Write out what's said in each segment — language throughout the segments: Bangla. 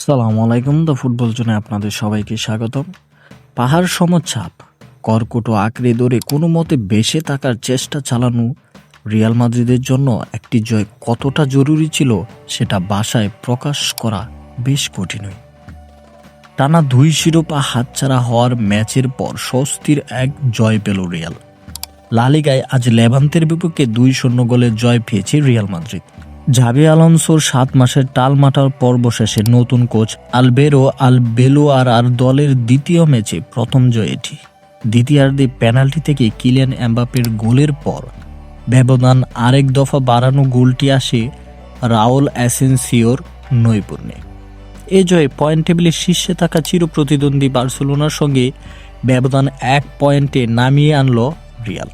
আসসালামু আলাইকুম। দ্য ফুটবল জোনে আপনাদের সবাইকে স্বাগতম। পাহাড় সমচাপ কর্কট আঁকড়ে ধরে কোনো মতে বেঁচে থাকার চেষ্টা চালানো রিয়াল মাদ্রিদের জন্য একটি জয় কতটা জরুরি ছিল সেটা ভাষায় প্রকাশ করা বেশ কঠিনই। টানা 2 শিরোপা হাতছাড়া হওয়ার ম্যাচের পর স্বস্তির এক জয় পেল রিয়াল। লা লিগায় আজ লেভান্তের বিপক্ষে 2-0 গোলের জয় পেয়েছে রিয়াল মাদ্রিদ। জাভি আলোনসোর 7 মাসের টালমাটাল পর্ব শেষে নতুন কোচ আলবেরো আলবেলোয়ারার দলের দ্বিতীয় ম্যাচে প্রথম জয় এটি। দ্বিতীয়ার্ধে পেনাল্টি থেকে কিলিয়ান এমবাপ্পের গোলের পর ব্যবধান আরেক দফা বাড়ানো গোলটি আসে রাউল অ্যাসেনসিওর নৈপুণ্যে। এ জয়ে পয়েন্ট টেবিলের শীর্ষে থাকা চিরপ্রতিদ্বন্দ্বী বার্সেলোনার সঙ্গে ব্যবধান 1 পয়েন্টে নামিয়ে আনল রিয়াল।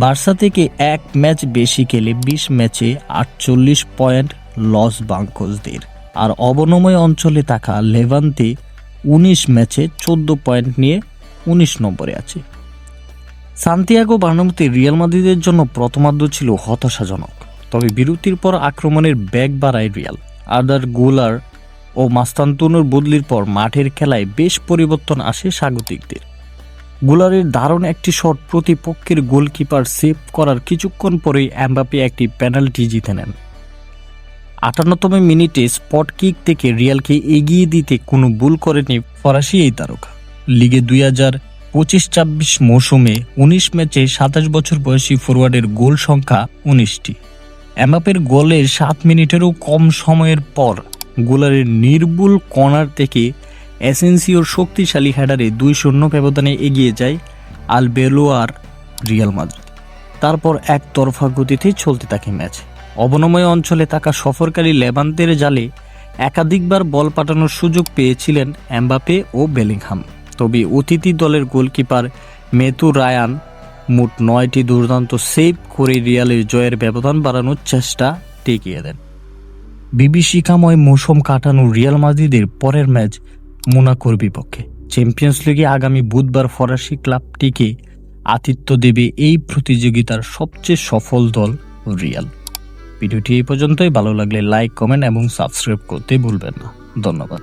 বার্সা থেকে 1 ম্যাচ বেশি খেলে 20 ম্যাচে 48 পয়েন্ট লস বাঙ্কোসদের। আর অবনময় অঞ্চলে থাকা লেভান্তে 19 ম্যাচে 14 পয়েন্ট নিয়ে 19 নম্বরে আছে। সান্তিয়াগো বার্নাব্যুতে রিয়াল মাদ্রিদের জন্য প্রথমার্ধ ছিল হতাশাজনক, তবে বিরতির পর আক্রমণের বেগ বাড়ায় রিয়াল। আর্দার গুলার ও মাস্তান্তুনোর বদলির পর মাঠের খেলায় বেশ পরিবর্তন আসে স্বাগতিকদের। গুলারের দারুণ একটি শট প্রতিপক্ষের গোলকিপার সেভ করার কিছুক্ষণ পরেই এমবাপ্পে একটি পেনাল্টি জিতে নেন। 58তম মিনিটে স্পট কিক থেকে রিয়ালকে এগিয়ে দিতে কোনো ভুল করেনি ফরাসি এই তারকা। লিগে 2025-26 মৌসুমে 19 ম্যাচে 27 বছর বয়সী ফরোয়ার্ডের গোল সংখ্যা 19টি। এমবাপ্পের গোলের 7 মিনিটেরও কম সময়ের পর গুলারের নির্ভুল কর্নার থেকে অ্যাসেনসিওর শক্তিশালী হেডারে 2-0 ব্যবধানে এগিয়ে যায় আলবেলোয়ার রিয়াল মাদ্রিদ। তারপর একতরফা গতিতে চলতে থাকে ম্যাচ। অবনময় অঞ্চলে থাকা সফরকারী লেভান্তের জালে একাধিকবার বল পাঠানোর সুযোগ পেয়েছিলেন এমবাপ্পে ও বেলিংহাম, তবে অতিথি দলের গোলকিপার মেথু রায়ান মোট 9টি দুর্দান্ত সেভ করে রিয়ালের জয়ের ব্যবধান বাড়ানোর চেষ্টা টিকিয়ে দেন। বিভীষিকাময় মৌসুম কাটানো রিয়াল মাদ্রিদের পরের ম্যাচ মোনাকোর বিপক্ষে। চ্যাম্পিয়ন্স লিগে আগামী বুধবার ফরাসি ক্লাবটিকে আতিথ্য দেবে এই প্রতিযোগিতার সবচেয়ে সফল দল রিয়াল। ভিডিওটি এই পর্যন্তই। ভালো লাগলে লাইক, কমেন্ট এবং সাবস্ক্রাইব করতে ভুলবেন না। ধন্যবাদ।